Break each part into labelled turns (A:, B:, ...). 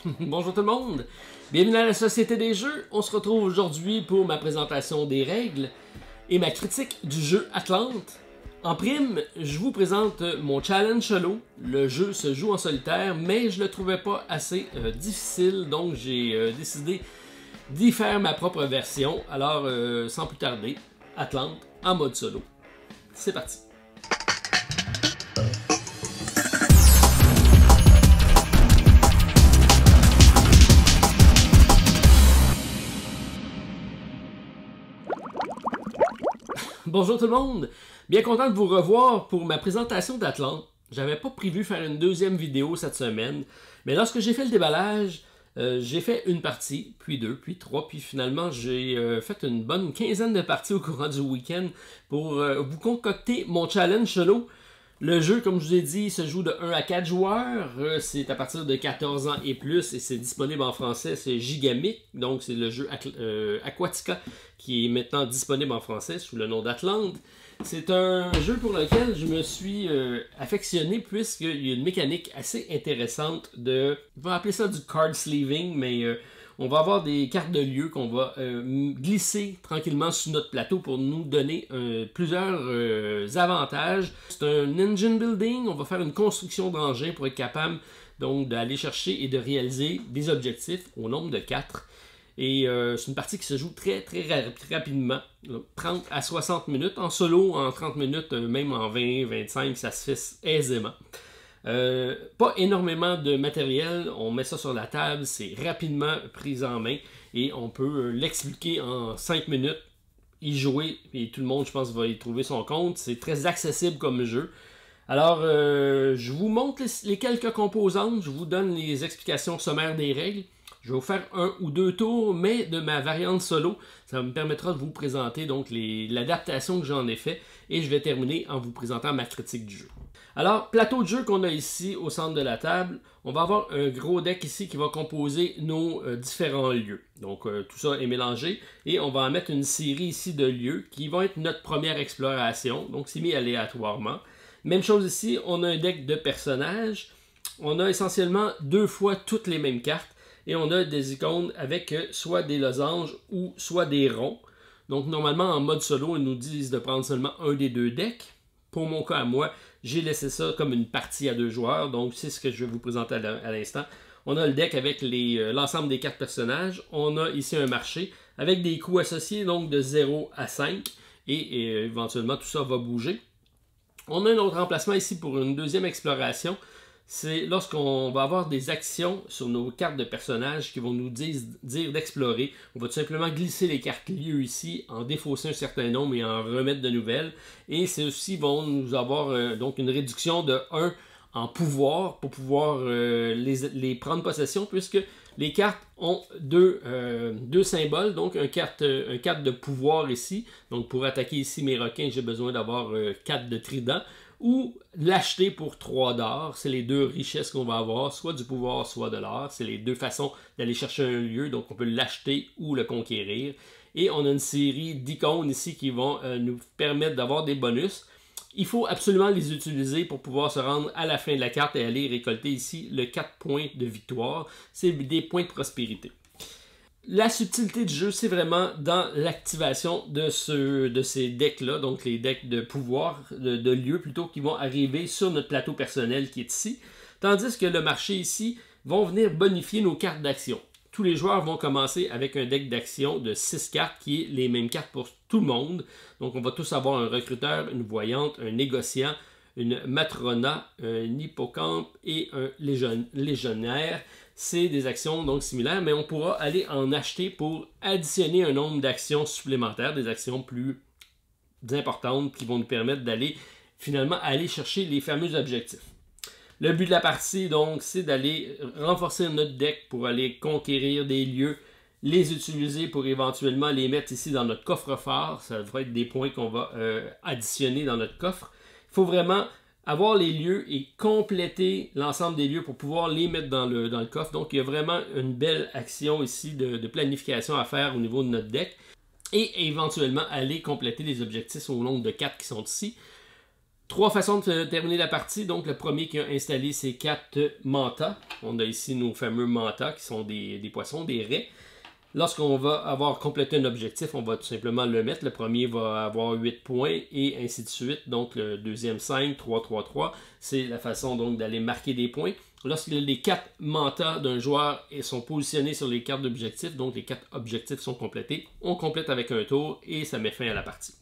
A: Bonjour tout le monde, bienvenue à la Société des Jeux. On se retrouve aujourd'hui pour ma présentation des règles et ma critique du jeu Atlante. En prime, je vous présente mon challenge solo. Le jeu se joue en solitaire, mais je le trouvais pas assez difficile, donc j'ai décidé d'y faire ma propre version. Alors, sans plus tarder, Atlante en mode solo. C'est parti. Bonjour tout le monde, bien content de vous revoir pour ma présentation d'Atlante. J'avais pas prévu faire une deuxième vidéo cette semaine, mais lorsque j'ai fait le déballage, j'ai fait une partie, puis deux, puis trois, puis finalement j'ai fait une bonne quinzaine de parties au courant du week-end pour vous concocter mon challenge solo. Le jeu, comme je vous ai dit, se joue de 1 à 4 joueurs. C'est à partir de 14 ans et plus et c'est disponible en français. C'est Gigamic, donc c'est le jeu Aquatica qui est maintenant disponible en français sous le nom d'Atlante. C'est un jeu pour lequel je me suis affectionné puisqu'il y a une mécanique assez intéressante de... On va appeler ça du card sleeving, mais... on va avoir des cartes de lieu qu'on va glisser tranquillement sous notre plateau pour nous donner plusieurs avantages. C'est un engine building, on va faire une construction d'engins pour être capable donc d'aller chercher et de réaliser des objectifs au nombre de 4. Et c'est une partie qui se joue très rapidement, 30 à 60 minutes. En solo, en 30 minutes, même en 20-25, ça se fait aisément. Pas énormément de matériel, on met ça sur la table, c'est rapidement pris en main et on peut l'expliquer en 5 minutes, y jouer et tout le monde je pense va y trouver son compte. C'est très accessible comme jeu. Alors je vous montre les quelques composantes, je vous donne les explications sommaires des règles. Je vais vous faire un ou deux tours, mais de ma variante solo, ça me permettra de vous présenter donc l'adaptation que j'en ai fait et je vais terminer en vous présentant ma critique du jeu. Alors, plateau de jeu qu'on a ici au centre de la table, on va avoir un gros deck ici qui va composer nos différents lieux. Donc, tout ça est mélangé et on va en mettre une série ici de lieux qui vont être notre première exploration. Donc, c'est mis aléatoirement. Même chose ici, on a un deck de personnages. On a essentiellement 2 fois toutes les mêmes cartes et on a des icônes avec soit des losanges ou soit des ronds. Donc, normalement, en mode solo, ils nous disent de prendre seulement un des 2 decks. Pour mon cas à moi, j'ai laissé ça comme une partie à 2 joueurs, donc c'est ce que je vais vous présenter à l'instant. On a le deck avec l'ensemble des 4 personnages. On a ici un marché avec des coûts associés, donc de 0 à 5. Et éventuellement, tout ça va bouger. On a un autre emplacement ici pour une deuxième exploration. C'est lorsqu'on va avoir des actions sur nos cartes de personnages qui vont nous dire d'explorer. On va tout simplement glisser les cartes lieux ici, en défausser un certain nombre et en remettre de nouvelles. Et ceux-ci vont nous avoir donc une réduction de 1 en pouvoir pour pouvoir les prendre possession puisque les cartes ont deux symboles. Donc un carte de pouvoir ici. Donc pour attaquer ici mes requins, j'ai besoin d'avoir 4 de trident. Ou l'acheter pour 3 d'or. C'est les 2 richesses qu'on va avoir, soit du pouvoir, soit de l'or. C'est les 2 façons d'aller chercher un lieu, donc on peut l'acheter ou le conquérir. Et on a une série d'icônes ici qui vont nous permettre d'avoir des bonus. Il faut absolument les utiliser pour pouvoir se rendre à la fin de la carte et aller récolter ici le 4 points de victoire. C'est des points de prospérité. La subtilité du jeu, c'est vraiment dans l'activation de ces decks-là, donc les decks de pouvoir, de lieux plutôt, qui vont arriver sur notre plateau personnel qui est ici. Tandis que le marché ici vont venir bonifier nos cartes d'action. Tous les joueurs vont commencer avec un deck d'action de 6 cartes qui est les mêmes cartes pour tout le monde. Donc on va tous avoir un recruteur, une voyante, un négociant, une matrona, un hippocampe et un légionnaire. C'est des actions donc similaires, mais on pourra aller en acheter pour additionner un nombre d'actions supplémentaires, des actions plus importantes qui vont nous permettre d'aller finalement aller chercher les fameux objectifs. Le but de la partie, donc, c'est d'aller renforcer notre deck pour aller conquérir des lieux, les utiliser pour éventuellement les mettre ici dans notre coffre-fort. Ça devrait être des points qu'on va additionner dans notre coffre. Il faut vraiment avoir les lieux et compléter l'ensemble des lieux pour pouvoir les mettre dans le coffre. Donc, il y a vraiment une belle action ici de planification à faire au niveau de notre deck. Et éventuellement, aller compléter les objectifs au nombre de 4 qui sont ici. 3 façons de terminer la partie. Donc, le premier qui a installé ses 4 mantas. On a ici nos fameux mantas qui sont des poissons, des raies. Lorsqu'on va avoir complété un objectif, on va tout simplement le mettre. Le premier va avoir 8 points et ainsi de suite. Donc, le deuxième 5, 3, 3, 3. C'est la façon donc d'aller marquer des points. Lorsque les 4 mantas d'un joueur sont positionnés sur les cartes d'objectifs, donc les 4 objectifs sont complétés, on complète avec un tour et ça met fin à la partie.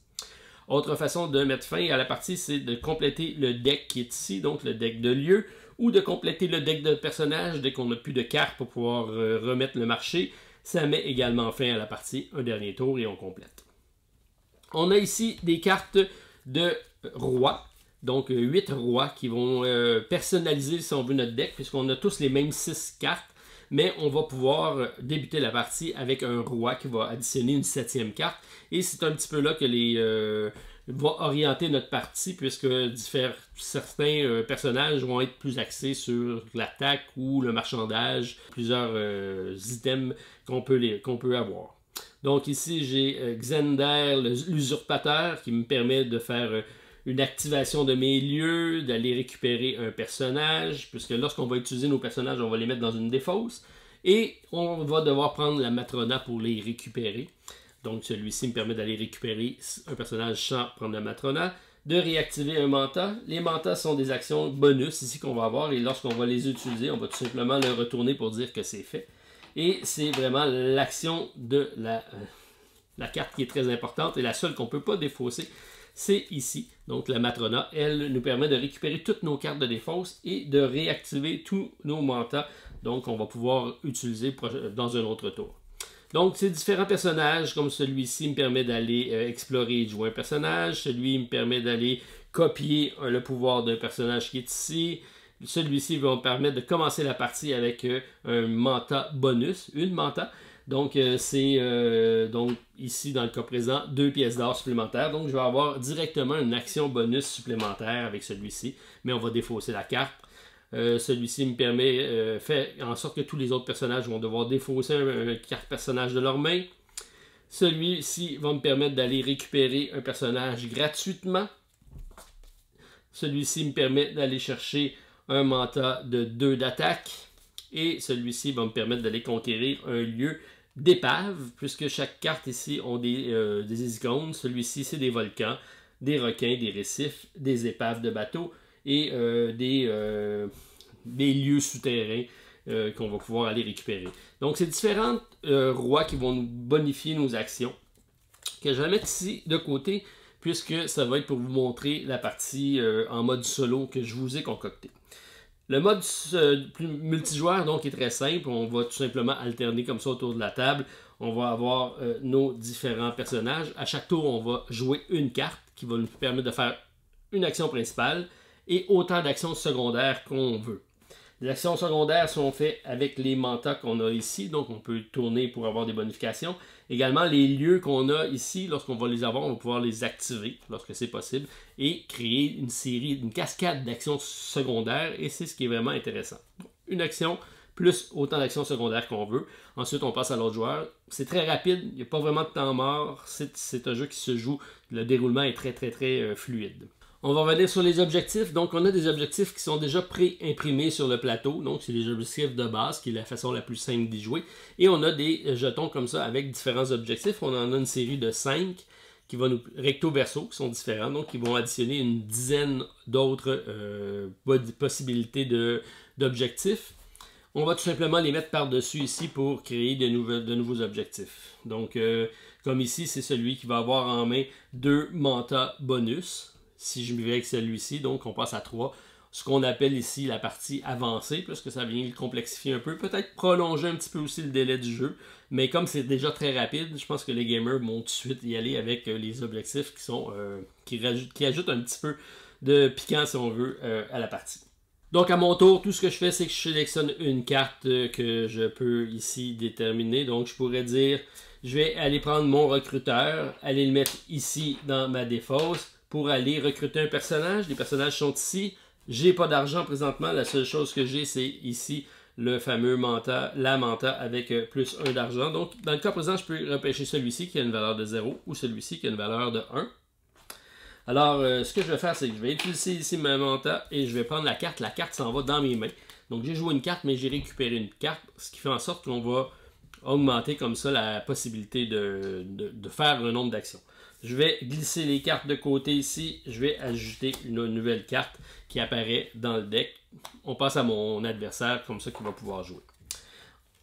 A: Autre façon de mettre fin à la partie, c'est de compléter le deck qui est ici, donc le deck de lieu, ou de compléter le deck de personnage dès qu'on n'a plus de cartes pour pouvoir remettre le marché. Ça met également fin à la partie, un dernier tour et on complète. On a ici des cartes de rois, donc 8 rois qui vont personnaliser, si on veut, notre deck, puisqu'on a tous les mêmes 6 cartes, mais on va pouvoir débuter la partie avec un roi qui va additionner une 7e carte, et c'est un petit peu là que va orienter notre partie, puisque certains personnages vont être plus axés sur l'attaque ou le marchandage, plusieurs items qu'on peut avoir. Donc ici, j'ai Xander, l'usurpateur, qui me permet de faire une activation de mes lieux, d'aller récupérer un personnage, puisque lorsqu'on va utiliser nos personnages, on va les mettre dans une défausse, et on va devoir prendre la Matrona pour les récupérer. Donc celui-ci me permet d'aller récupérer un personnage sans prendre la Matrona, de réactiver un manta. Les mantas sont des actions bonus ici qu'on va avoir, et lorsqu'on va les utiliser, on va tout simplement le retourner pour dire que c'est fait. Et c'est vraiment l'action de la carte qui est très importante, et la seule qu'on ne peut pas défausser, c'est ici. Donc la Matrona, elle nous permet de récupérer toutes nos cartes de défausse et de réactiver tous nos mantas. Donc on va pouvoir utiliser dans un autre tour. Donc ces différents personnages, comme celui-ci me permet d'aller explorer et de jouer un personnage. Celui me permet d'aller copier le pouvoir d'un personnage qui est ici. Celui-ci va me permettre de commencer la partie avec un manta bonus, une manta. Donc, c'est donc ici, dans le cas présent, 2 pièces d'or supplémentaires. Donc, je vais avoir directement une action bonus supplémentaire avec celui-ci. Mais on va défausser la carte. Celui-ci me permet, fait en sorte que tous les autres personnages vont devoir défausser un carte personnage de leur main. Celui-ci va me permettre d'aller récupérer un personnage gratuitement. Celui-ci me permet d'aller chercher un manta de 2 d'attaque. Et celui-ci va me permettre d'aller conquérir un lieu d'épave, puisque chaque carte ici ont des icônes. Celui-ci, c'est des volcans, des requins, des récifs, des épaves de bateaux et des lieux souterrains qu'on va pouvoir aller récupérer. Donc, c'est différents rois qui vont nous bonifier nos actions, que je vais mettre ici de côté, puisque ça va être pour vous montrer la partie en mode solo que je vous ai concocté. Le mode multijoueur donc est très simple. On va tout simplement alterner comme ça autour de la table. On va avoir nos différents personnages. À chaque tour, on va jouer une carte qui va nous permettre de faire une action principale et autant d'actions secondaires qu'on veut. Les actions secondaires sont faites avec les mantas qu'on a ici, donc on peut tourner pour avoir des bonifications. Également, les lieux qu'on a ici, lorsqu'on va les avoir, on va pouvoir les activer lorsque c'est possible et créer une cascade d'actions secondaires, et c'est ce qui est vraiment intéressant. Une action plus autant d'actions secondaires qu'on veut. Ensuite, on passe à l'autre joueur. C'est très rapide, il n'y a pas vraiment de temps mort, c'est un jeu qui se joue, le déroulement est très fluide. On va revenir sur les objectifs. Donc, on a des objectifs qui sont déjà pré-imprimés sur le plateau. Donc, c'est les objectifs de base, qui est la façon la plus simple d'y jouer. Et on a des jetons comme ça avec différents objectifs. On en a une série de 5 qui vont nous recto-verso, qui sont différents. Donc, qui vont additionner une dizaine d'autres possibilités d'objectifs. On va tout simplement les mettre par-dessus ici pour créer de nouveaux objectifs. Donc, comme ici, c'est celui qui va avoir en main 2 mantas bonus. Si je me vais avec celui-ci, donc on passe à 3. Ce qu'on appelle ici la partie avancée, puisque ça vient le complexifier un peu. Peut-être prolonger un petit peu aussi le délai du jeu. Mais comme c'est déjà très rapide, je pense que les gamers vont tout de suite y aller avec les objectifs qui ajoutent un petit peu de piquant, si on veut, à la partie. Donc à mon tour, tout ce que je fais, c'est que je sélectionne une carte que je peux ici déterminer. Donc je pourrais dire, je vais aller prendre mon recruteur, aller le mettre ici dans ma défausse, pour aller recruter un personnage. Les personnages sont ici. J'ai pas d'argent présentement. La seule chose que j'ai, c'est ici le fameux manta, la manta avec plus 1 d'argent. Donc, dans le cas présent, je peux repêcher celui-ci qui a une valeur de 0 ou celui-ci qui a une valeur de 1. Alors, ce que je vais faire, c'est que je vais utiliser ici ma manta et je vais prendre la carte. La carte s'en va dans mes mains. Donc, j'ai joué une carte, mais j'ai récupéré une carte, ce qui fait en sorte qu'on va augmenter comme ça la possibilité de faire un nombre d'actions. Je vais glisser les cartes de côté ici. Je vais ajouter une nouvelle carte qui apparaît dans le deck. On passe à mon adversaire, comme ça, qui va pouvoir jouer.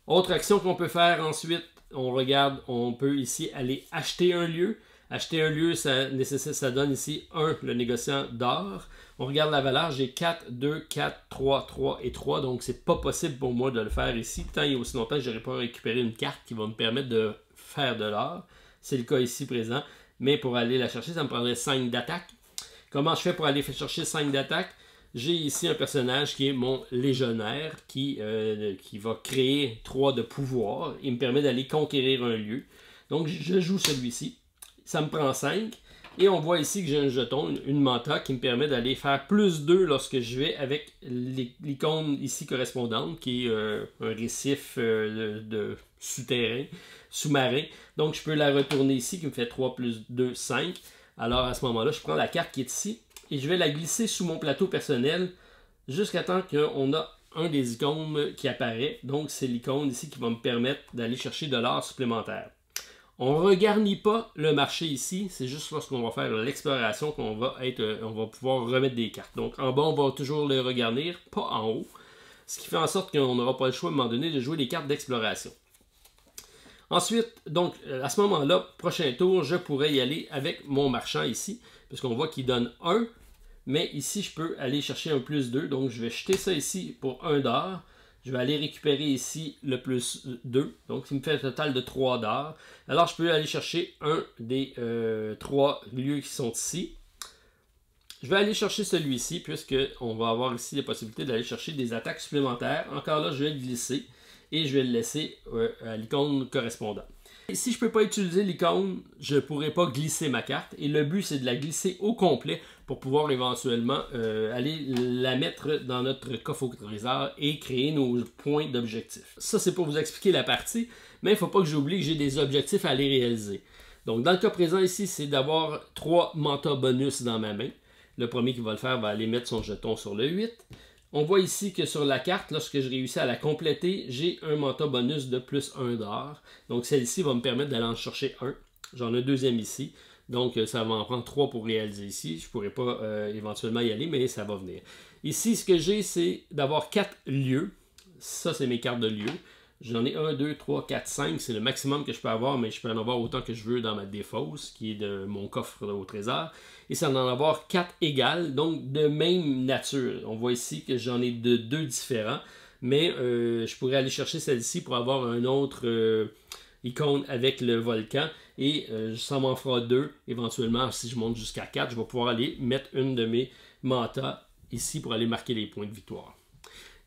A: Autre action qu'on peut faire ensuite, on regarde, on peut ici aller acheter un lieu. Acheter un lieu, ça donne ici 1, le négociant d'or. On regarde la valeur, j'ai 4, 2, 4, 3, 3 et 3. Donc, c'est pas possible pour moi de le faire ici. Tant et aussi longtemps que je n'aurai pas récupéré une carte qui va me permettre de faire de l'or. C'est le cas ici présent. Mais pour aller la chercher, ça me prendrait 5 d'attaque. Comment je fais pour aller chercher 5 d'attaque? J'ai ici un personnage qui est mon légionnaire qui va créer 3 de pouvoir. Il me permet d'aller conquérir un lieu. Donc, je joue celui-ci. Ça me prend 5. Et on voit ici que j'ai un jeton, une manta, qui me permet d'aller faire plus 2 lorsque je vais avec l'icône ici correspondante, qui est un récif de souterrain, sous-marin. Donc, je peux la retourner ici, qui me fait 3 plus 2, 5. Alors, à ce moment-là, je prends la carte qui est ici, et je vais la glisser sous mon plateau personnel, jusqu'à temps qu'on a un des icônes qui apparaît. Donc, c'est l'icône ici qui va me permettre d'aller chercher de l'or supplémentaire. On ne regarnit pas le marché ici, c'est juste lorsqu'on va faire l'exploration qu'on va pouvoir remettre des cartes. Donc en bas, on va toujours le regarnir, pas en haut. Ce qui fait en sorte qu'on n'aura pas le choix à un moment donné de jouer des cartes d'exploration. Ensuite, donc à ce moment-là, prochain tour, je pourrais y aller avec mon marchand ici, puisqu'on voit qu'il donne 1, mais ici je peux aller chercher un plus 2, donc je vais jeter ça ici pour 1 d'or. Je vais aller récupérer ici le plus 2. Donc, ça me fait un total de 3 d'or. Alors, je peux aller chercher un des 3 lieux qui sont ici. Je vais aller chercher celui-ci, puisqu'on va avoir ici la possibilité d'aller chercher des attaques supplémentaires. Encore là, je vais le glisser et je vais le laisser à l'icône correspondante. Et si je ne peux pas utiliser l'icône, je ne pourrai pas glisser ma carte. Et le but, c'est de la glisser au complet pour pouvoir éventuellement aller la mettre dans notre coffre au trésor et créer nos points d'objectif. Ça, c'est pour vous expliquer la partie, mais il ne faut pas que j'oublie que j'ai des objectifs à aller réaliser. Donc, dans le cas présent ici, c'est d'avoir 3 mantas bonus dans ma main. Le premier qui va le faire va aller mettre son jeton sur le 8. On voit ici que sur la carte, lorsque je réussis à la compléter, j'ai un manta bonus de plus 1 d'or. Donc celle-ci va me permettre d'aller en chercher un. J'en ai un deuxième ici. Donc ça va en prendre 3 pour réaliser ici. Je ne pourrais pas éventuellement y aller, mais ça va venir. Ici, ce que j'ai, c'est d'avoir 4 lieux. Ça, c'est mes cartes de lieux. J'en ai 1, 2, 3, 4, 5. C'est le maximum que je peux avoir, mais je peux en avoir autant que je veux dans ma défausse, qui est de mon coffre au trésor. Et ça en avoir 4 égales, donc de même nature. On voit ici que j'en ai de 2 différents, mais je pourrais aller chercher celle-ci pour avoir un autre icône avec le volcan. Et ça m'en fera 2. Éventuellement, si je monte jusqu'à 4, je vais pouvoir aller mettre une de mes mantas ici pour aller marquer les points de victoire.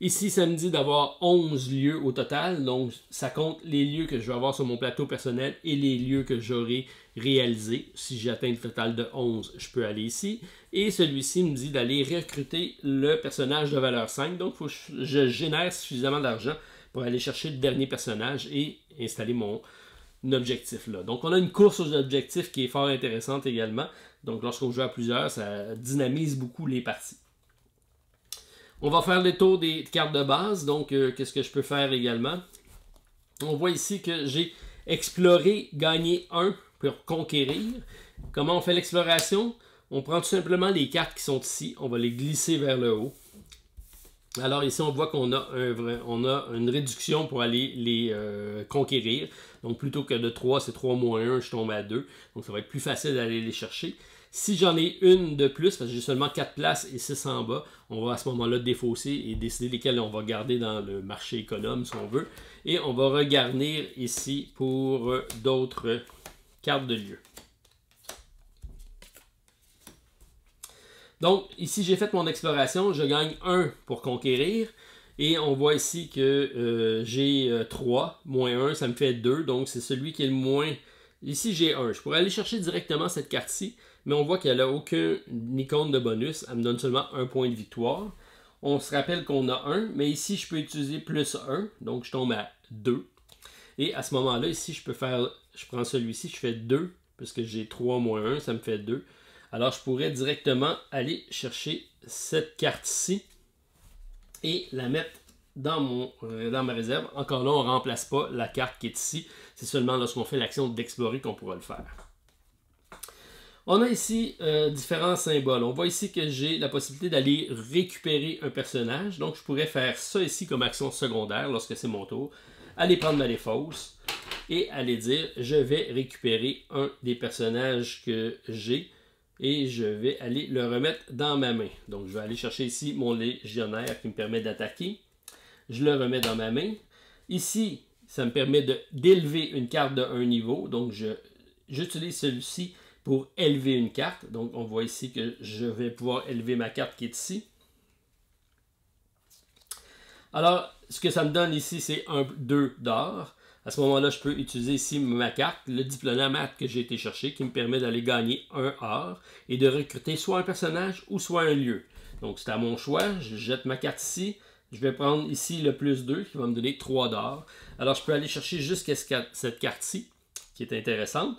A: Ici, ça me dit d'avoir 11 lieux au total, donc ça compte les lieux que je vais avoir sur mon plateau personnel et les lieux que j'aurai réalisés. Si j'atteins le total de 11, je peux aller ici. Et celui-ci me dit d'aller recruter le personnage de valeur 5, donc il faut que je génère suffisamment d'argent pour aller chercher le dernier personnage et installer mon objectif là. Donc on a une course aux objectifs qui est fort intéressante également. Donc lorsqu'on joue à plusieurs, ça dynamise beaucoup les parties. On va faire le tour des cartes de base. Donc, qu'est-ce que je peux faire également? On voit ici que j'ai exploré, gagné 1 pour conquérir. Comment on fait l'exploration? On prend tout simplement les cartes qui sont ici. On va les glisser vers le haut. Alors ici, on voit qu'on a, une réduction pour aller les conquérir. Donc, plutôt que de 3, c'est 3 moins 1, je tombe à 2. Donc, ça va être plus facile d'aller les chercher. Si j'en ai une de plus, parce que j'ai seulement 4 places et 6 en bas, on va à ce moment-là défausser et décider lesquelles on va garder dans le marché économe, si on veut. Et on va regarnir ici pour d'autres cartes de lieu. Donc, ici, j'ai fait mon exploration. Je gagne 1 pour conquérir. Et on voit ici que j'ai 3, moins 1, ça me fait 2. Donc, c'est celui qui est le moins... Ici, j'ai 1. Je pourrais aller chercher directement cette carte-ci, mais on voit qu'elle n'a aucune icône de bonus. Elle me donne seulement 1 point de victoire. On se rappelle qu'on a 1, mais ici, je peux utiliser plus 1. Donc, je tombe à 2. Et à ce moment-là, ici, je prends celui-ci, je fais 2, puisque j'ai 3 moins 1, ça me fait 2. Alors je pourrais directement aller chercher cette carte-ci et la mettre dans ma réserve. Encore là, on ne remplace pas la carte qui est ici. C'est seulement lorsqu'on fait l'action d'explorer qu'on pourra le faire. On a ici différents symboles. On voit ici que j'ai la possibilité d'aller récupérer un personnage. Donc, je pourrais faire ça ici comme action secondaire lorsque c'est mon tour. Aller prendre ma défausse et aller dire je vais récupérer un des personnages que j'ai et je vais aller le remettre dans ma main. Donc, je vais aller chercher ici mon légionnaire qui me permet d'attaquer. Je le remets dans ma main. Ici, ça me permet d'élever une carte de 1 niveau. Donc, j'utilise celui-ci pour élever une carte. Donc, on voit ici que je vais pouvoir élever ma carte qui est ici. Alors, ce que ça me donne ici, c'est un 2 d'or. À ce moment-là, je peux utiliser ici ma carte, le diplomate que j'ai été chercher, qui me permet d'aller gagner un or et de recruter soit un personnage ou soit un lieu. Donc, c'est à mon choix. Je jette ma carte ici. Je vais prendre ici le plus 2 qui va me donner 3 d'or. Alors, je peux aller chercher jusqu'à cette carte-ci, qui est intéressante.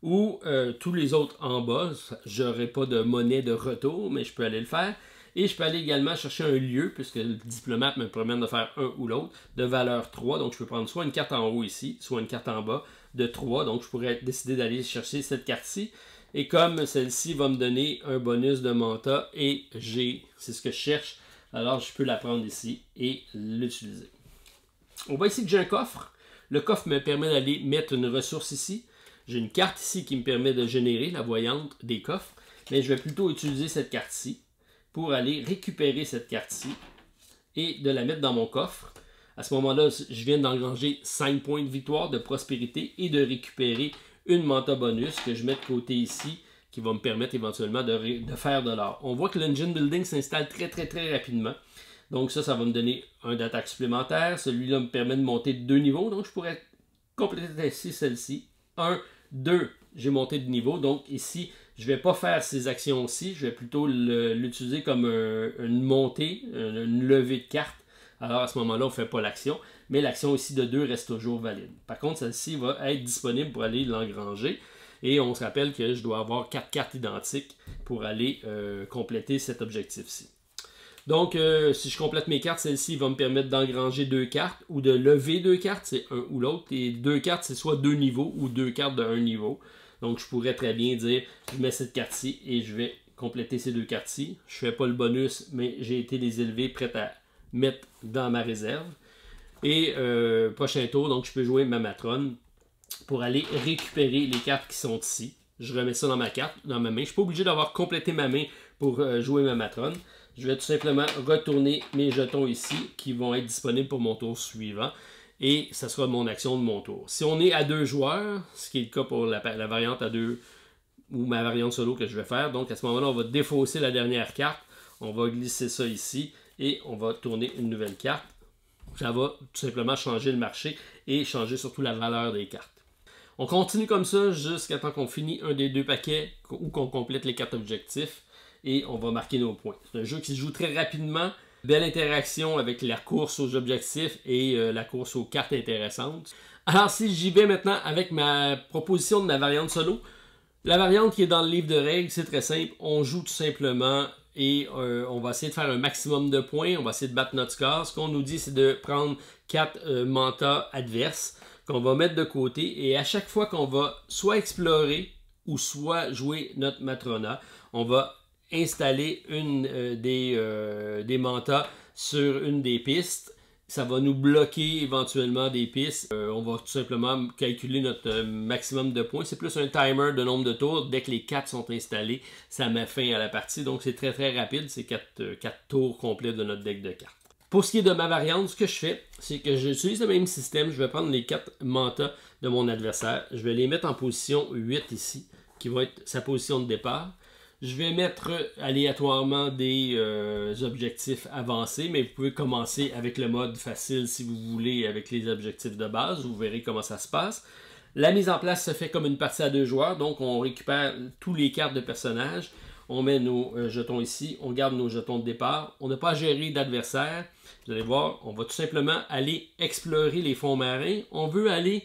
A: Ou tous les autres en bas, je n'aurai pas de monnaie de retour, mais je peux aller le faire. Et je peux aller également chercher un lieu, puisque le diplomate me permet de faire un ou l'autre, de valeur 3. Donc je peux prendre soit une carte en haut ici, soit une carte en bas de 3. Donc je pourrais décider d'aller chercher cette carte-ci. Et comme celle-ci va me donner un bonus de manta et c'est ce que je cherche, alors je peux la prendre ici et l'utiliser. On voit ici que j'ai un coffre. Le coffre me permet d'aller mettre une ressource ici. J'ai une carte ici qui me permet de générer la voyante des coffres, mais je vais plutôt utiliser cette carte-ci pour aller récupérer cette carte-ci et de la mettre dans mon coffre. À ce moment-là, je viens d'engranger 5 points de victoire, de prospérité et de récupérer une manta bonus que je mets de côté ici qui va me permettre éventuellement de faire de l'or. On voit que l'engine building s'installe très rapidement. Donc ça va me donner un d'attaque supplémentaire. Celui-là me permet de monter de 2 niveaux. Donc je pourrais compléter ici celle-ci. 1, 2, j'ai monté de niveau. Donc ici, je ne vais pas faire ces actions-ci. Je vais plutôt l'utiliser comme une montée, une levée de carte. Alors à ce moment-là, on ne fait pas l'action. Mais l'action ici de 2 reste toujours valide. Par contre, celle-ci va être disponible pour aller l'engranger. Et on se rappelle que je dois avoir 4 cartes identiques pour aller compléter cet objectif-ci. Donc, si je complète mes cartes, celle-ci va me permettre d'engranger 2 cartes ou de lever 2 cartes, c'est un ou l'autre. Et 2 cartes, c'est soit 2 niveaux ou 2 cartes de 1 niveau. Donc, je pourrais très bien dire, je mets cette carte-ci et je vais compléter ces 2 cartes-ci. Je ne fais pas le bonus, mais j'ai été les élever, prêt à mettre dans ma réserve. Et prochain tour, donc je peux jouer ma matrone pour aller récupérer les cartes qui sont ici. Je remets ça dans ma carte, dans ma main. Je ne suis pas obligé d'avoir complété ma main pour jouer ma matrone. Je vais tout simplement retourner mes jetons ici qui vont être disponibles pour mon tour suivant. Et ça sera mon action de mon tour. Si on est à 2 joueurs, ce qui est le cas pour la variante à 2 ou ma variante solo que je vais faire, donc à ce moment-là, on va défausser la dernière carte. On va glisser ça ici et on va tourner une nouvelle carte. Ça va tout simplement changer le marché et changer surtout la valeur des cartes. On continue comme ça jusqu'à temps qu'on finit un des 2 paquets ou qu'on complète les 4 objectifs et on va marquer nos points. C'est un jeu qui se joue très rapidement, belle interaction avec la course aux objectifs et la course aux cartes intéressantes. Alors si j'y vais maintenant avec ma proposition de ma variante solo, la variante qui est dans le livre de règles, c'est très simple, on joue tout simplement et on va essayer de faire un maximum de points, on va essayer de battre notre score. Ce qu'on nous dit, c'est de prendre 4 mantas adverses qu'on va mettre de côté et à chaque fois qu'on va soit explorer ou soit jouer notre Matrona, on va installer une des mantas sur une des pistes. Ça va nous bloquer éventuellement des pistes. On va tout simplement calculer notre maximum de points. C'est plus un timer de nombre de tours. Dès que les 4 sont installés, ça met fin à la partie. Donc c'est très rapide. C'est 4 tours complets de notre deck de cartes. Pour ce qui est de ma variante, ce que je fais, c'est que j'utilise le même système. Je vais prendre les 4 mantas de mon adversaire. Je vais les mettre en position 8 ici, qui va être sa position de départ. Je vais mettre aléatoirement des objectifs avancés, mais vous pouvez commencer avec le mode facile si vous voulez, avec les objectifs de base. Vous verrez comment ça se passe. La mise en place se fait comme une partie à 2 joueurs, donc on récupère tous les cartes de personnages. On met nos jetons ici, on garde nos jetons de départ. On n'a pas à gérer d'adversaire. Vous allez voir, on va tout simplement aller explorer les fonds marins. On veut aller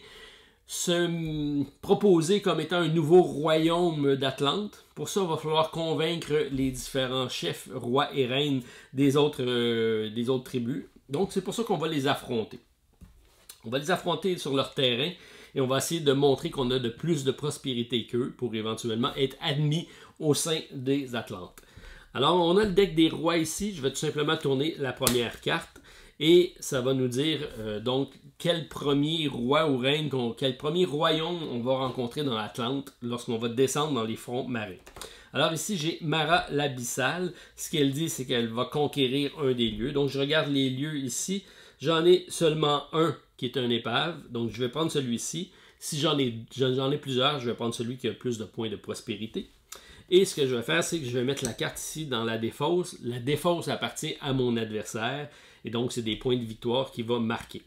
A: se proposer comme étant un nouveau royaume d'Atlante. Pour ça, il va falloir convaincre les différents chefs, rois et reines des autres tribus. Donc, c'est pour ça qu'on va les affronter. On va les affronter sur leur terrain et on va essayer de montrer qu'on a de plus de prospérité qu'eux pour éventuellement être admis au sein des Atlantes. Alors, on a le deck des rois ici. Je vais tout simplement tourner la première carte. Et ça va nous dire donc quel premier roi ou reine, quel premier royaume on va rencontrer dans l'Atlante lorsqu'on va descendre dans les fonds marins. Alors ici, j'ai Mara l'Abyssale. Ce qu'elle dit, c'est qu'elle va conquérir un des lieux. Donc je regarde les lieux ici. J'en ai seulement un qui est un épave. Donc je vais prendre celui-ci. Si j'en ai plusieurs, je vais prendre celui qui a plus de points de prospérité. Et ce que je vais faire, c'est que je vais mettre la carte ici dans la défausse. La défausse appartient à mon adversaire. Et donc, c'est des points de victoire qu'il va marquer.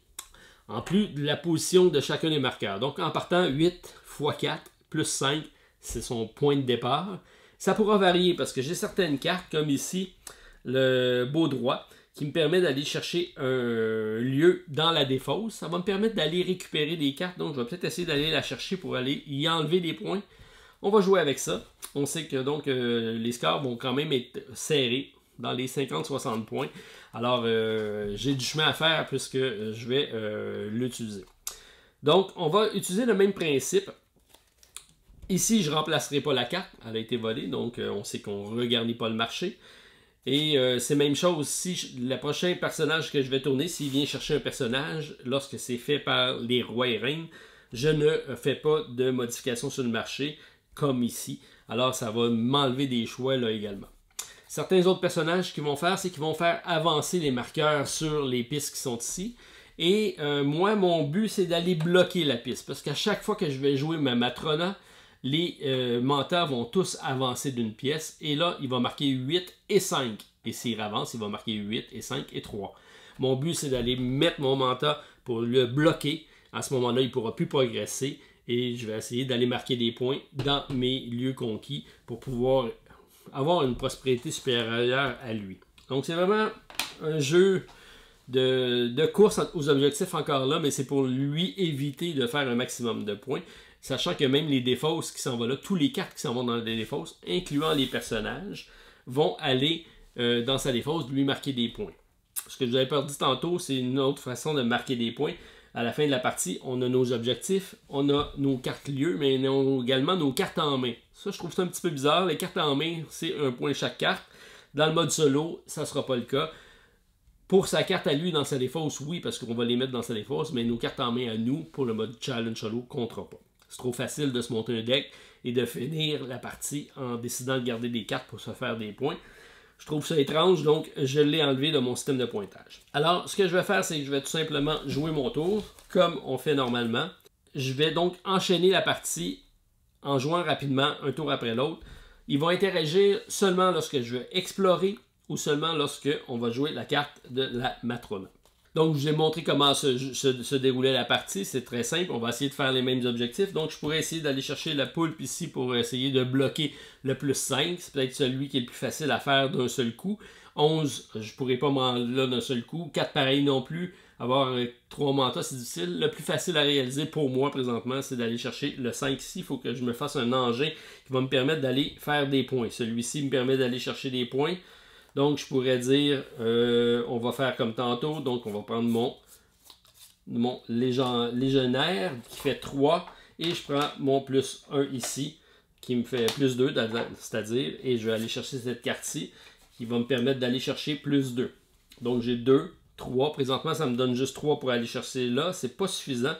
A: En plus de la position de chacun des marqueurs. Donc, en partant, 8 x 4 plus 5, c'est son point de départ. Ça pourra varier parce que j'ai certaines cartes, comme ici, le beau droit, qui me permet d'aller chercher un lieu dans la défausse. Ça va me permettre d'aller récupérer des cartes. Donc, je vais peut-être essayer d'aller la chercher pour aller y enlever des points. On va jouer avec ça. On sait que donc les scores vont quand même être serrés dans les 50-60 points. Alors, j'ai du chemin à faire puisque je vais l'utiliser. Donc, on va utiliser le même principe. Ici, je ne remplacerai pas la carte. Elle a été volée, donc on sait qu'on ne regarde pas le marché. Et c'est la même chose si le prochain personnage que je vais tourner, s'il vient chercher un personnage, lorsque c'est fait par les rois et reines, je ne fais pas de modification sur le marché, comme ici. Alors, ça va m'enlever des choix là également. Certains autres personnages qu'ils vont faire, c'est qu'ils vont faire avancer les marqueurs sur les pistes qui sont ici. Et moi, mon but, c'est d'aller bloquer la piste. Parce qu'à chaque fois que je vais jouer ma Matrona, les menteurs vont tous avancer d'une pièce. Et là, il va marquer 8 et 5. Et s'il avance, il va marquer 8 et 5 et 3. Mon but, c'est d'aller mettre mon mentor pour le bloquer. À ce moment-là, il ne pourra plus progresser. Et je vais essayer d'aller marquer des points dans mes lieux conquis pour pouvoir avoir une prospérité supérieure à lui. Donc c'est vraiment un jeu de course aux objectifs encore là, mais c'est pour lui éviter de faire un maximum de points, sachant que même les défausses qui s'en vont là, tous les cartes qui s'en vont dans les défausses, incluant les personnages, vont aller dans sa défausse lui marquer des points. Ce que je vous avais pas dit tantôt, c'est une autre façon de marquer des points. À la fin de la partie, on a nos objectifs, on a nos cartes lieux, mais on a également nos cartes en main. Ça, je trouve ça un petit peu bizarre. Les cartes en main, c'est un point chaque carte. Dans le mode solo, ça ne sera pas le cas. Pour sa carte à lui dans sa défausse, oui, parce qu'on va les mettre dans sa défausse, mais nos cartes en main à nous, pour le mode challenge solo, ne comptera pas. C'est trop facile de se monter un deck et de finir la partie en décidant de garder des cartes pour se faire des points. Je trouve ça étrange, donc je l'ai enlevé de mon système de pointage. Alors, ce que je vais faire, c'est que je vais tout simplement jouer mon tour, comme on fait normalement. Je vais donc enchaîner la partie en jouant rapidement, un tour après l'autre. Ils vont interagir seulement lorsque je vais explorer ou seulement lorsque on va jouer la carte de la Matrona. Donc, je vous ai montré comment se déroulait la partie. C'est très simple. On va essayer de faire les mêmes objectifs. Donc, je pourrais essayer d'aller chercher la poulpe ici pour essayer de bloquer le plus 5. C'est peut-être celui qui est le plus facile à faire d'un seul coup. 11, je ne pourrais pas m'en là d'un seul coup. 4, pareil non plus. Avoir 3 mantas, c'est difficile. Le plus facile à réaliser pour moi présentement, c'est d'aller chercher le 5 ici. Il faut que je me fasse un engin qui va me permettre d'aller faire des points. Celui-ci me permet d'aller chercher des points. Donc, je pourrais dire, on va faire comme tantôt. Donc, on va prendre mon légionnaire qui fait 3. Et je prends mon plus 1 ici, qui me fait plus 2, c'est-à-dire, et je vais aller chercher cette carte-ci, qui va me permettre d'aller chercher plus 2. Donc, j'ai 2, 3. Présentement, ça me donne juste 3 pour aller chercher là. C'est pas suffisant.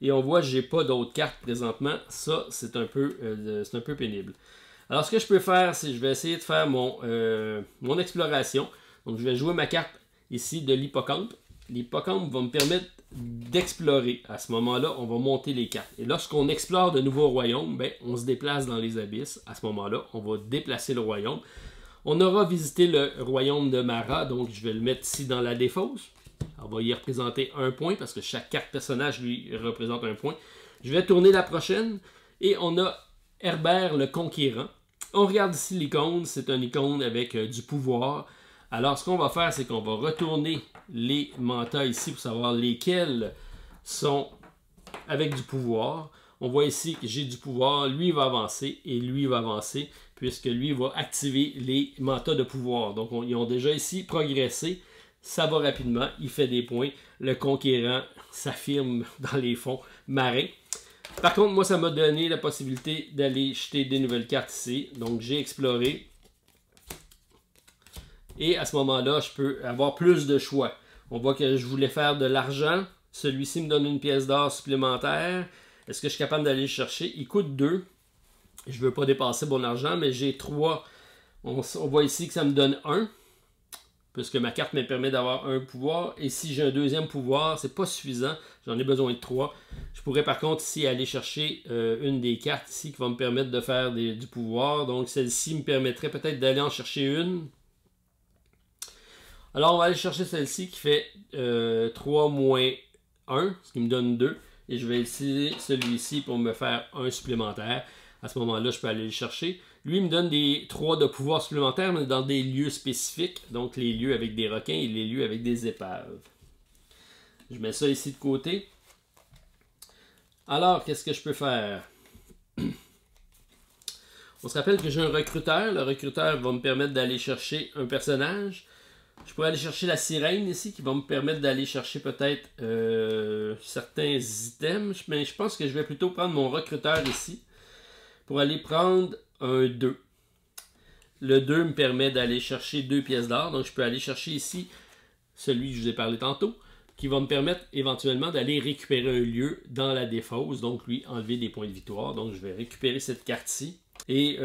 A: Et on voit que j'ai pas d'autres cartes présentement. Ça, c'est un peu pénible. Alors, ce que je peux faire, c'est que je vais essayer de faire mon exploration. Donc, je vais jouer ma carte ici de l'hippocampe. L'hippocampe va me permettre d'explorer. À ce moment-là, on va monter les cartes. Et lorsqu'on explore de nouveaux royaumes, ben, on se déplace dans les abysses. À ce moment-là, on va déplacer le royaume. On aura visité le royaume de Mara, donc je vais le mettre ici dans la défausse. On va y représenter un point, parce que chaque carte personnage lui représente un point. Je vais tourner la prochaine, et on a Herbert le Conquérant. On regarde ici l'icône, c'est une icône avec du pouvoir. Alors, ce qu'on va faire, c'est qu'on va retourner les mantas ici pour savoir lesquels sont avec du pouvoir. On voit ici que j'ai du pouvoir, lui va avancer et lui va avancer, puisque lui va activer les mantas de pouvoir. Donc ils ont déjà ici progressé, ça va rapidement, il fait des points. Le conquérant s'affirme dans les fonds marins. Par contre, moi ça m'a donné la possibilité d'aller jeter des nouvelles cartes ici. Donc j'ai exploré. Et à ce moment-là, je peux avoir plus de choix. On voit que je voulais faire de l'argent. Celui-ci me donne une pièce d'or supplémentaire. Est-ce que je suis capable d'aller le chercher? Il coûte 2. Je ne veux pas dépasser mon argent, mais j'ai 3. On voit ici que ça me donne 1. Puisque ma carte me permet d'avoir un pouvoir. Et si j'ai un deuxième pouvoir, c'est pas suffisant. J'en ai besoin de 3. Je pourrais par contre ici aller chercher une des cartes ici qui va me permettre de faire du pouvoir. Donc celle-ci me permettrait peut-être d'aller en chercher une. Alors on va aller chercher celle-ci qui fait 3 moins 1, ce qui me donne 2. Et je vais utiliser celui-ci pour me faire un supplémentaire. À ce moment-là, je peux aller le chercher. Lui, il me donne des 3 de pouvoir supplémentaires, mais dans des lieux spécifiques. Donc, les lieux avec des requins et les lieux avec des épaves. Je mets ça ici de côté. Alors, qu'est-ce que je peux faire? On se rappelle que j'ai un recruteur. Le recruteur va me permettre d'aller chercher un personnage. Je pourrais aller chercher la sirène ici qui va me permettre d'aller chercher peut-être certains items. Mais je pense que je vais plutôt prendre mon recruteur ici pour aller prendre un 2. Le 2 me permet d'aller chercher 2 pièces d'or. Donc je peux aller chercher ici celui que je vous ai parlé tantôt qui va me permettre éventuellement d'aller récupérer un lieu dans la défausse. Donc lui enlever des points de victoire. Donc je vais récupérer cette carte-ci. Et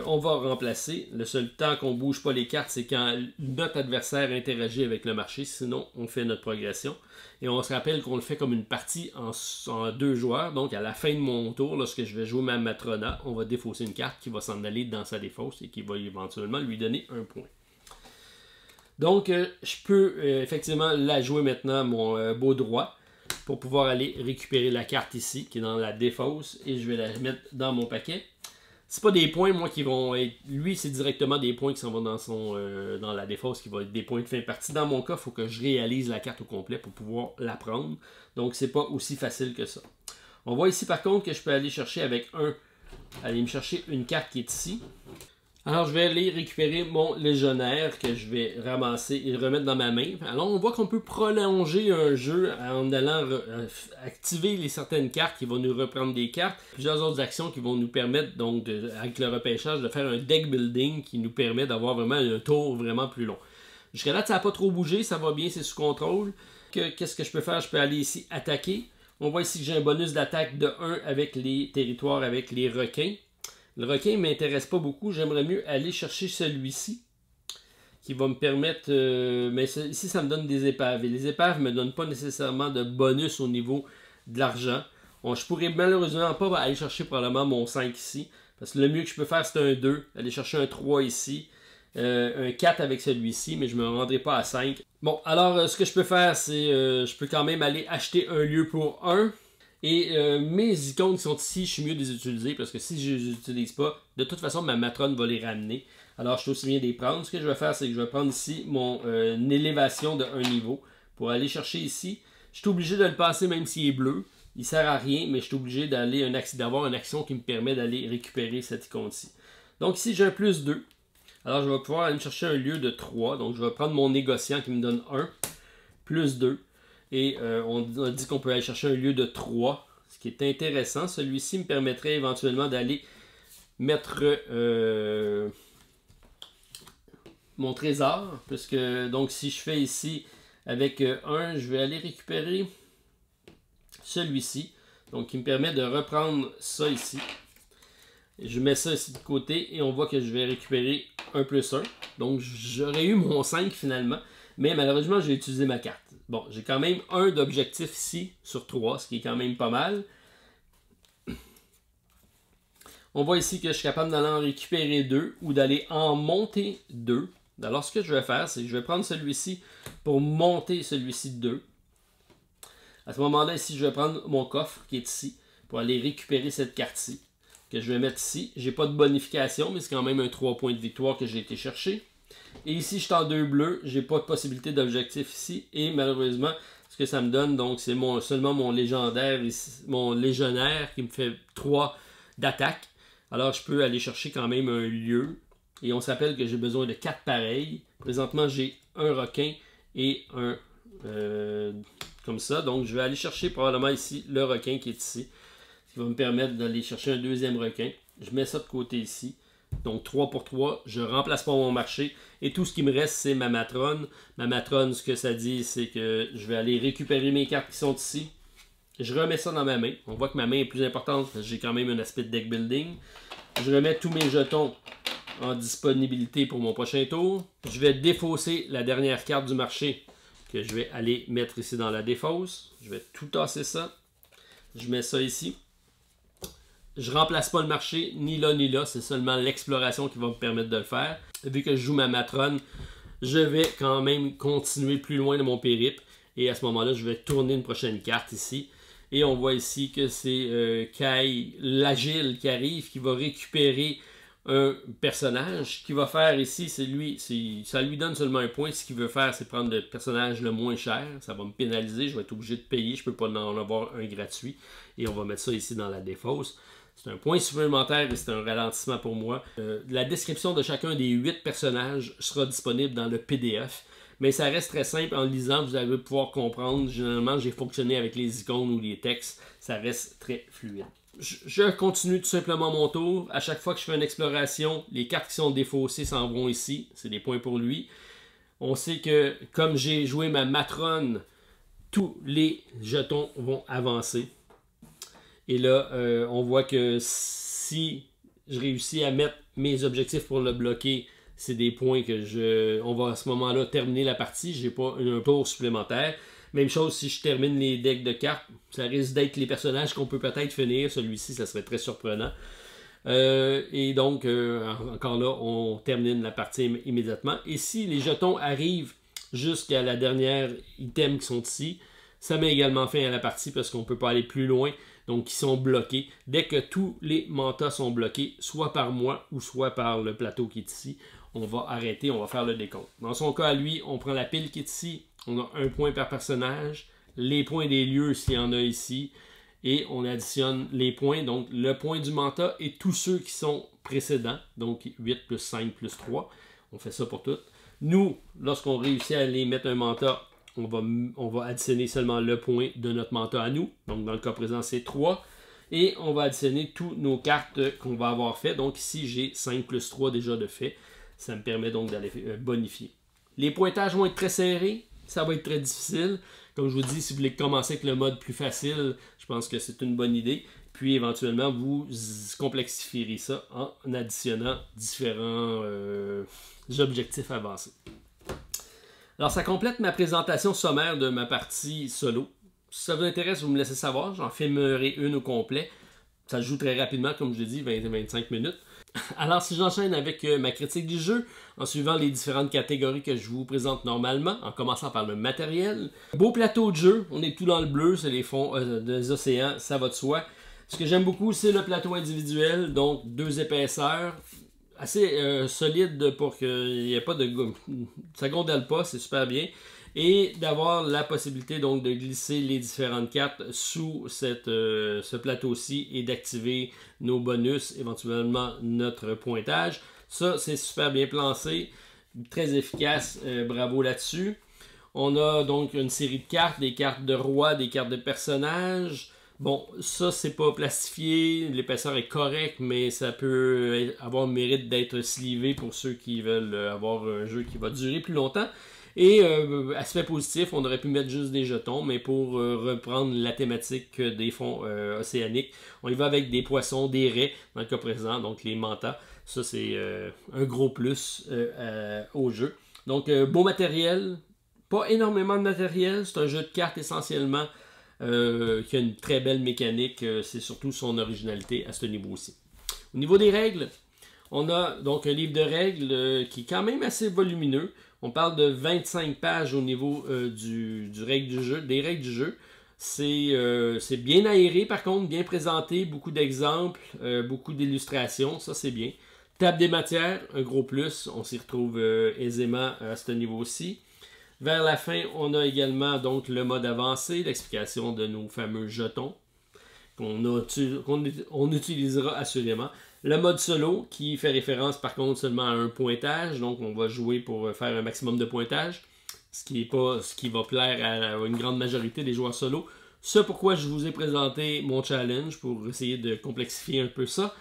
A: on va remplacer. Le seul temps qu'on ne bouge pas les cartes, c'est quand notre adversaire interagit avec le marché. Sinon, on fait notre progression. Et on se rappelle qu'on le fait comme une partie en 2 joueurs. Donc, à la fin de mon tour, lorsque je vais jouer ma Matrona, on va défausser une carte qui va s'en aller dans sa défausse et qui va éventuellement lui donner un point. Donc, je peux effectivement la jouer maintenant à mon beau droit pour pouvoir aller récupérer la carte ici, qui est dans la défausse. Et je vais la mettre dans mon paquet. C'est pas des points, moi, qui vont être... Lui, c'est directement des points qui s'en vont dans la défausse, qui vont être des points de fin de partie. Dans mon cas, il faut que je réalise la carte au complet pour pouvoir la prendre. Donc, c'est pas aussi facile que ça. On voit ici, par contre, que je peux aller chercher avec aller me chercher une carte qui est ici. Alors, je vais aller récupérer mon légionnaire que je vais ramasser et remettre dans ma main. Alors, on voit qu'on peut prolonger un jeu en allant activer certaines cartes qui vont nous reprendre des cartes. Plusieurs autres actions qui vont nous permettre, donc, avec le repêchage, de faire un deck building qui nous permet d'avoir vraiment un tour vraiment plus long. Jusqu'à là, ça n'a pas trop bougé, ça va bien, c'est sous contrôle. Qu'est-ce que je peux faire? Je peux aller ici attaquer. On voit ici que j'ai un bonus d'attaque de 1 avec les territoires, avec les requins. Le requin ne m'intéresse pas beaucoup. J'aimerais mieux aller chercher celui-ci qui va me permettre... mais ici, ça me donne des épaves. Et les épaves ne me donnent pas nécessairement de bonus au niveau de l'argent. Je pourrais malheureusement pas aller chercher probablement mon 5 ici. Parce que le mieux que je peux faire, c'est un 2. Aller chercher un 3 ici. Un 4 avec celui-ci, mais je ne me rendrai pas à 5. Bon, alors ce que je peux faire, c'est... je peux quand même aller acheter un lieu pour 1. Et mes icônes qui sont ici, je suis mieux de les utiliser parce que si je ne les utilise pas, de toute façon, ma matrone va les ramener. Alors, je suis aussi bien de les prendre. Ce que je vais faire, c'est que je vais prendre ici mon élévation de 1 niveau pour aller chercher ici. Je suis obligé de le passer même s'il est bleu. Il ne sert à rien, mais je suis obligé d'avoir une action qui me permet d'aller récupérer cette icône-ci. Donc ici, j'ai un plus 2. Alors, je vais pouvoir aller me chercher un lieu de 3. Donc, je vais prendre mon négociant qui me donne 1, plus 2. Et on a dit qu'on peut aller chercher un lieu de 3, ce qui est intéressant. Celui-ci me permettrait éventuellement d'aller mettre mon trésor. Puisque, donc, si je fais ici avec 1, je vais aller récupérer celui-ci. Donc, qui me permet de reprendre ça ici. Je mets ça ici de côté et on voit que je vais récupérer un plus 1. Donc, j'aurais eu mon 5 finalement. Mais malheureusement, j'ai utilisé ma carte. Bon, j'ai quand même 1 d'objectif ici sur 3, ce qui est quand même pas mal. On voit ici que je suis capable d'aller en récupérer 2 ou d'aller en monter 2. Alors, ce que je vais faire, c'est que je vais prendre celui-ci pour monter celui-ci de 2. À ce moment-là, ici, je vais prendre mon coffre qui est ici pour aller récupérer cette carte-ci que je vais mettre ici. J'ai pas de bonification, mais c'est quand même un 3 points de victoire que j'ai été chercher. Et ici, je suis en 2 bleus. J'ai pas de possibilité d'objectif ici. Et malheureusement, ce que ça me donne, donc c'est seulement mon légendaire, mon légionnaire qui me fait 3 d'attaque. Alors je peux aller chercher quand même un lieu. Et on s'appelle que j'ai besoin de 4 pareils. Présentement, j'ai un requin et un comme ça. Donc je vais aller chercher probablement ici le requin qui est ici. Ce qui va me permettre d'aller chercher un deuxième requin. Je mets ça de côté ici. Donc 3 pour 3, je remplace pas mon marché. Et tout ce qui me reste, c'est ma matrone. Ma matrone, ce que ça dit, c'est que je vais aller récupérer mes cartes qui sont ici. Je remets ça dans ma main. On voit que ma main est plus importante parce que j'ai quand même un aspect de deck building. Je remets tous mes jetons en disponibilité pour mon prochain tour. Je vais défausser la dernière carte du marché que je vais aller mettre ici dans la défausse. Je vais tout tasser ça. Je mets ça ici. Je remplace pas le marché, ni là ni là, c'est seulement l'exploration qui va me permettre de le faire. Vu que je joue ma matrone, je vais quand même continuer plus loin de mon périple. Et à ce moment-là, je vais tourner une prochaine carte ici. Et on voit ici que c'est Kai, l'agile, qui arrive, qui va récupérer un personnage. Ce qu'il va faire ici, ça lui donne seulement un point. Ce qu'il veut faire, c'est prendre le personnage le moins cher. Ça va me pénaliser, je vais être obligé de payer. Je ne peux pas en avoir un gratuit. Et on va mettre ça ici dans la défausse. C'est un point supplémentaire et c'est un ralentissement pour moi. La description de chacun des 8 personnages sera disponible dans le PDF. Mais ça reste très simple. En lisant, vous allez pouvoir comprendre. Généralement, j'ai fonctionné avec les icônes ou les textes. Ça reste très fluide. Je continue tout simplement mon tour. À chaque fois que je fais une exploration, les cartes qui sont défaussées s'en vont ici. C'est des points pour lui. On sait que comme j'ai joué ma matrone, tous les jetons vont avancer. Et là, on voit que si je réussis à mettre mes objectifs pour le bloquer, c'est des points que on va à ce moment-là terminer la partie. Je n'ai pas un tour supplémentaire. Même chose si je termine les decks de cartes. Ça risque d'être les personnages qu'on peut peut-être finir. Celui-ci, ça serait très surprenant. Et donc, encore là, on termine la partie immédiatement. Et si les jetons arrivent jusqu'à la dernière item qui sont ici, ça met également fin à la partie parce qu'on ne peut pas aller plus loin. Donc, ils sont bloqués. Dès que tous les mantas sont bloqués, soit par moi ou soit par le plateau qui est ici, on va arrêter, on va faire le décompte. Dans son cas, à lui, on prend la pile qui est ici. On a un point par personnage. Les points des lieux, s'il y en a ici. Et on additionne les points. Donc, le point du manta et tous ceux qui sont précédents. Donc, 8 plus 5 plus 3. On fait ça pour toutes. Nous, lorsqu'on réussit à les mettre un manta, on va additionner seulement le point de notre manta à nous. Donc, dans le cas présent, c'est 3. Et on va additionner toutes nos cartes qu'on va avoir fait. Donc, ici, j'ai 5 plus 3 déjà de fait. Ça me permet donc d'aller bonifier. Les pointages vont être très serrés. Ça va être très difficile. Comme je vous dis, si vous voulez commencer avec le mode plus facile, je pense que c'est une bonne idée. Puis, éventuellement, vous complexifierez ça en additionnant différents objectifs avancés. Alors, ça complète ma présentation sommaire de ma partie solo. Si ça vous intéresse, vous me laissez savoir. J'en filmerai une au complet. Ça se joue très rapidement, comme je l'ai dit, 20-25 minutes. Alors, si j'enchaîne avec ma critique du jeu, en suivant les différentes catégories que je vous présente normalement, en commençant par le matériel. Beau plateau de jeu, on est tout dans le bleu, c'est les fonds des océans, ça va de soi. Ce que j'aime beaucoup, c'est le plateau individuel, donc 2 épaisseurs. Assez solide pour qu'il n'y ait pas de... Ça gondole pas, c'est super bien. Et d'avoir la possibilité donc de glisser les différentes cartes sous ce plateau-ci et d'activer nos bonus, éventuellement notre pointage. Ça, c'est super bien placé, très efficace, bravo là-dessus. On a donc une série de cartes, des cartes de roi, des cartes de personnages. Bon, ça, c'est pas plastifié, l'épaisseur est correcte, mais ça peut avoir le mérite d'être slivé pour ceux qui veulent avoir un jeu qui va durer plus longtemps. Et aspect positif, on aurait pu mettre juste des jetons, mais pour reprendre la thématique des fonds océaniques, on y va avec des poissons, des raies, dans le cas présent, donc les mantas. Ça, c'est un gros plus au jeu. Donc, beau matériel, pas énormément de matériel, c'est un jeu de cartes essentiellement qui a une très belle mécanique, c'est surtout son originalité à ce niveau-ci. Au niveau des règles, on a donc un livre de règles qui est quand même assez volumineux. On parle de 25 pages au niveau des règles du jeu. C'est bien aéré par contre, bien présenté, beaucoup d'exemples, beaucoup d'illustrations, ça c'est bien. Table des matières, un gros plus, on s'y retrouve aisément à ce niveau-ci. Vers la fin, on a également donc le mode avancé, l'explication de nos fameux jetons qu'on utilisera assurément. Le mode solo qui fait référence par contre seulement à un pointage, donc on va jouer pour faire un maximum de pointage, ce qui va plaire à une grande majorité des joueurs solo. C'est pourquoi je vous ai présenté mon challenge pour essayer de complexifier un peu ça.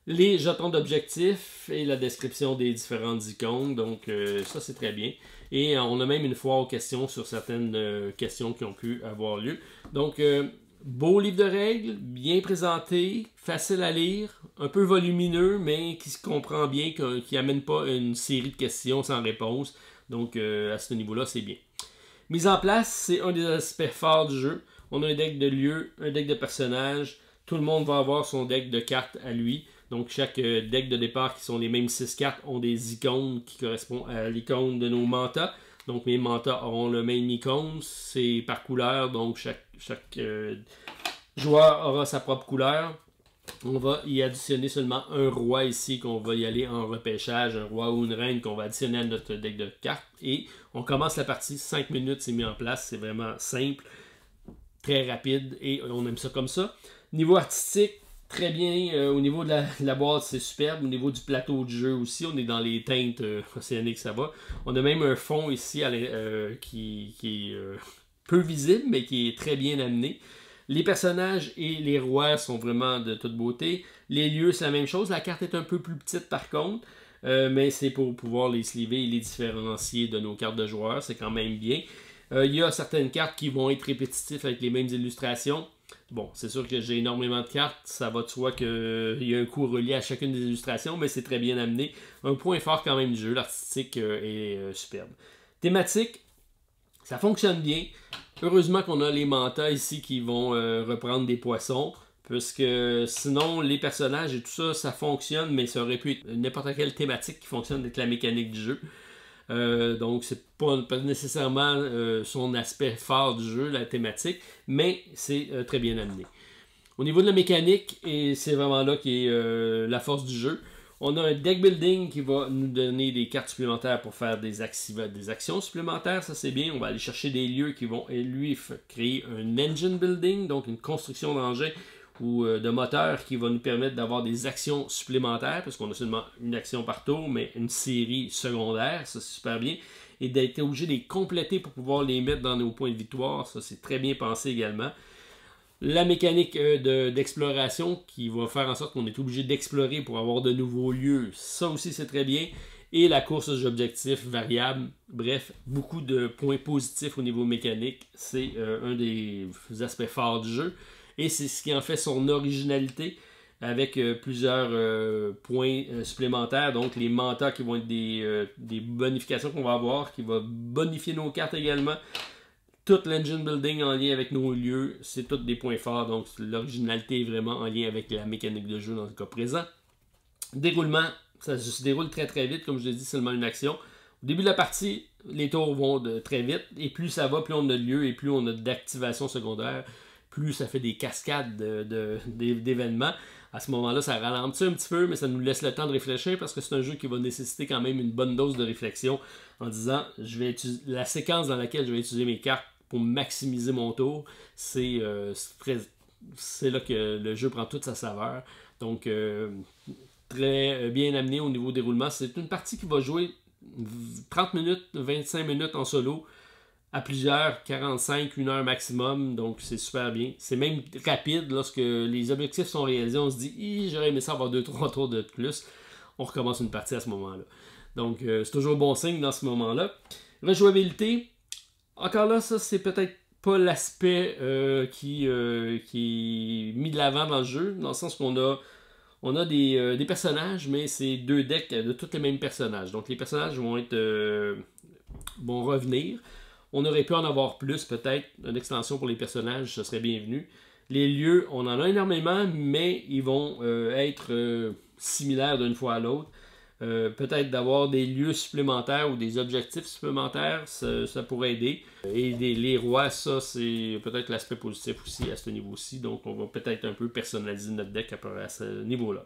A: Les jetons d'objectifs et la description des différentes icônes, donc ça c'est très bien. Et on a même une foire aux questions sur certaines questions qui ont pu avoir lieu. Donc beau livre de règles, bien présenté, facile à lire, un peu volumineux, mais qui se comprend bien, qui n'amène pas une série de questions sans réponse. Donc à ce niveau-là, c'est bien. Mise en place, c'est un des aspects forts du jeu. On a un deck de lieux, un deck de personnages. Tout le monde va avoir son deck de cartes à lui. Donc chaque deck de départ qui sont les mêmes 6 cartes ont des icônes qui correspondent à l'icône de nos mantas. Donc mes mantas auront le même icône, c'est par couleur, donc chaque joueur aura sa propre couleur. On va y additionner seulement un roi ici qu'on va y aller en repêchage, un roi ou une reine qu'on va additionner à notre deck de cartes. Et on commence la partie, 5 minutes c'est mis en place, c'est vraiment simple, très rapide et on aime ça comme ça. Niveau artistique, très bien, au niveau de la boîte c'est superbe, au niveau du plateau de jeu aussi, on est dans les teintes océaniques, ça va. On a même un fond ici qui est peu visible mais qui est très bien amené. Les personnages et les rois sont vraiment de toute beauté. Les lieux c'est la même chose, la carte est un peu plus petite par contre, mais c'est pour pouvoir les sliver et les différencier de nos cartes de joueurs, c'est quand même bien. Il y a certaines cartes qui vont être répétitives avec les mêmes illustrations. Bon, c'est sûr que j'ai énormément de cartes, ça va de soi qu'il y a un coût relié à chacune des illustrations, mais c'est très bien amené. Un point fort quand même du jeu, l'artistique est superbe. Thématique, ça fonctionne bien. Heureusement qu'on a les mantas ici qui vont reprendre des poissons, puisque sinon les personnages et tout ça, ça fonctionne, mais ça aurait pu être n'importe quelle thématique qui fonctionne avec la mécanique du jeu. Donc c'est pas nécessairement son aspect fort du jeu, la thématique, mais c'est très bien amené. Au niveau de la mécanique, et c'est vraiment là qui est la force du jeu, on a un deck building qui va nous donner des cartes supplémentaires pour faire des actions supplémentaires, ça c'est bien. On va aller chercher des lieux qui vont lui créer un engine building, donc une construction d'engin ou de moteur qui va nous permettre d'avoir des actions supplémentaires, parce qu'on a seulement une action par tour, mais une série secondaire, ça c'est super bien, et d'être obligé de les compléter pour pouvoir les mettre dans nos points de victoire, ça c'est très bien pensé également. La mécanique d'exploration qui va faire en sorte qu'on est obligé d'explorer pour avoir de nouveaux lieux, ça aussi c'est très bien. Et la course aux objectifs variables, bref, beaucoup de points positifs au niveau mécanique, c'est un des aspects forts du jeu. Et c'est ce qui en fait son originalité avec plusieurs points supplémentaires. Donc les mantas qui vont être des bonifications qu'on va avoir, qui va bonifier nos cartes également. Tout l'engine building en lien avec nos lieux, c'est tous des points forts. Donc l'originalité est vraiment en lien avec la mécanique de jeu dans le cas présent. Déroulement, ça se déroule très très vite, comme je l'ai dit, seulement une action. Au début de la partie, les tours vont très vite. Et plus ça va, plus on a de lieux et plus on a d'activation secondaire. Plus ça fait des cascades d'événements. À ce moment-là, ça ralentit un petit peu, mais ça nous laisse le temps de réfléchir parce que c'est un jeu qui va nécessiter quand même une bonne dose de réflexion en disant, la séquence dans laquelle je vais utiliser mes cartes pour maximiser mon tour, c'est là que le jeu prend toute sa saveur. Donc, très bien amené au niveau déroulement. C'est une partie qui va jouer 30 minutes, 25 minutes en solo, à plusieurs, 45, 1 heure maximum, donc c'est super bien. C'est même rapide lorsque les objectifs sont réalisés, on se dit j'aurais aimé ça avoir 2-3 tours de plus. On recommence une partie à ce moment-là. Donc c'est toujours bon signe dans ce moment-là. Rejouabilité, encore là, ça c'est peut-être pas l'aspect qui est mis de l'avant dans le jeu, dans le sens qu'on a des personnages, mais c'est 2 decks de tous les mêmes personnages. Donc les personnages vont revenir. On aurait pu en avoir plus, peut-être. Une extension pour les personnages, ce serait bienvenu. Les lieux, on en a énormément, mais ils vont être similaires d'une fois à l'autre. Peut-être d'avoir des lieux supplémentaires ou des objectifs supplémentaires, ça pourrait aider. Et les rois, ça, c'est peut-être l'aspect positif aussi à ce niveau-ci. Donc, on va peut-être un peu personnaliser notre deck à ce niveau-là.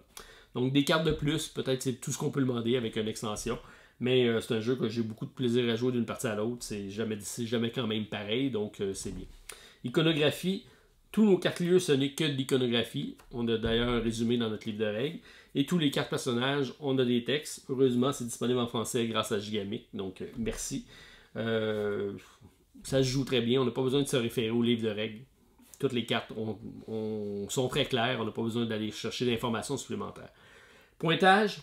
A: Donc, des cartes de plus, peut-être c'est tout ce qu'on peut demander avec une extension. Mais c'est un jeu que j'ai beaucoup de plaisir à jouer d'une partie à l'autre. C'est jamais quand même pareil, donc c'est bien. Iconographie, tous nos cartes lieux, ce n'est que de l'iconographie. On a d'ailleurs un résumé dans notre livre de règles. Et tous les cartes personnages, on a des textes. Heureusement, c'est disponible en français grâce à Gigamic, donc merci. Ça se joue très bien, on n'a pas besoin de se référer au livre de règles. Toutes les cartes sont très claires, on n'a pas besoin d'aller chercher d'informations supplémentaires. Pointage,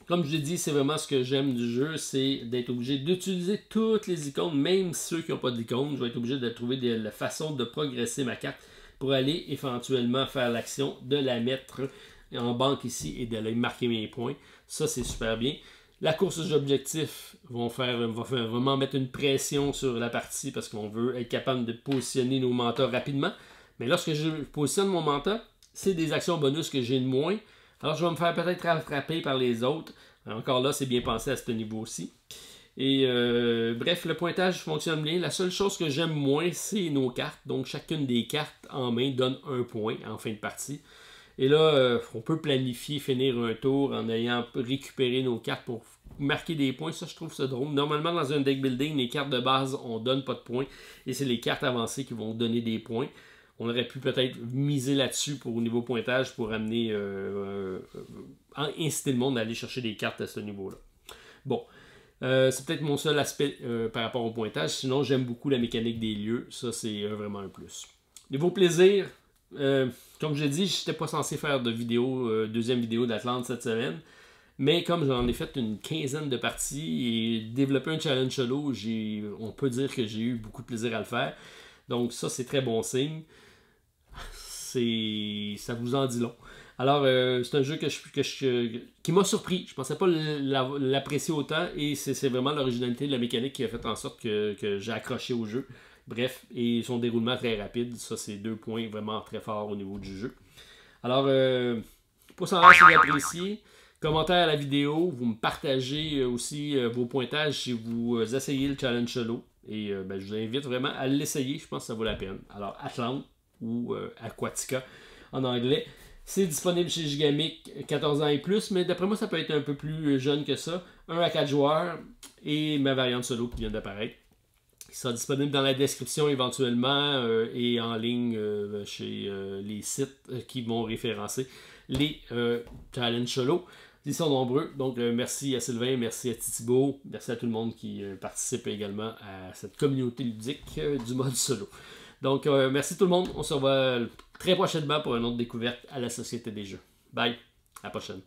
A: comme je l'ai dit, c'est vraiment ce que j'aime du jeu, c'est d'être obligé d'utiliser toutes les icônes, même ceux qui n'ont pas d'icônes. Je vais être obligé de trouver la façon de progresser ma carte pour aller éventuellement faire l'action de la mettre en banque ici et d'aller marquer mes points. Ça, c'est super bien. La course aux objectifs va vraiment mettre une pression sur la partie parce qu'on veut être capable de positionner nos mantas rapidement. Mais lorsque je positionne mon manta, c'est des actions bonus que j'ai de moins. Alors je vais me faire peut-être rattraper par les autres. Alors, encore là, c'est bien pensé à ce niveau-ci. Et bref, le pointage fonctionne bien. La seule chose que j'aime moins, c'est nos cartes. Donc chacune des cartes en main donne un point en fin de partie. Et là, on peut planifier, finir un tour en ayant récupéré nos cartes pour marquer des points. Ça, je trouve ça drôle. Normalement, dans un deck building, les cartes de base, on ne donne pas de points. Et c'est les cartes avancées qui vont donner des points. On aurait pu peut-être miser là-dessus pour au niveau pointage pour amener, inciter le monde à aller chercher des cartes à ce niveau-là. Bon, c'est peut-être mon seul aspect par rapport au pointage. Sinon, j'aime beaucoup la mécanique des lieux. Ça, c'est vraiment un plus. Niveau plaisir, comme je l'ai dit, je n'étais pas censé faire de vidéo, deuxième vidéo d'Atlante cette semaine. Mais comme j'en ai fait une quinzaine de parties et développé un challenge solo, on peut dire que j'ai eu beaucoup de plaisir à le faire. Donc ça, c'est très bon signe. Ça vous en dit long. Alors, c'est un jeu qui m'a surpris. Je ne pensais pas l'apprécier autant et c'est vraiment l'originalité de la mécanique qui a fait en sorte que j'ai accroché au jeu. Bref, et son déroulement très rapide. Ça, c'est 2 points vraiment très forts au niveau du jeu. Alors, pour savoir si vous appréciez, commentaire à la vidéo, vous me partagez aussi vos pointages si vous essayez le challenge solo. Et je vous invite vraiment à l'essayer, je pense que ça vaut la peine. Alors, Atlante ou Aquatica en anglais. C'est disponible chez Gigamic, 14 ans et plus, mais d'après moi, ça peut être un peu plus jeune que ça. 1 à 4 joueurs et ma variante solo qui vient d'apparaître. Il sera disponible dans la description éventuellement et en ligne chez les sites qui vont référencer les challenges solo. Ils sont nombreux, donc merci à Sylvain, merci à Titibo, merci à tout le monde qui participe également à cette communauté ludique du mode solo. Donc merci tout le monde, on se revoit très prochainement pour une autre découverte à la Société des Jeux. Bye, à la prochaine.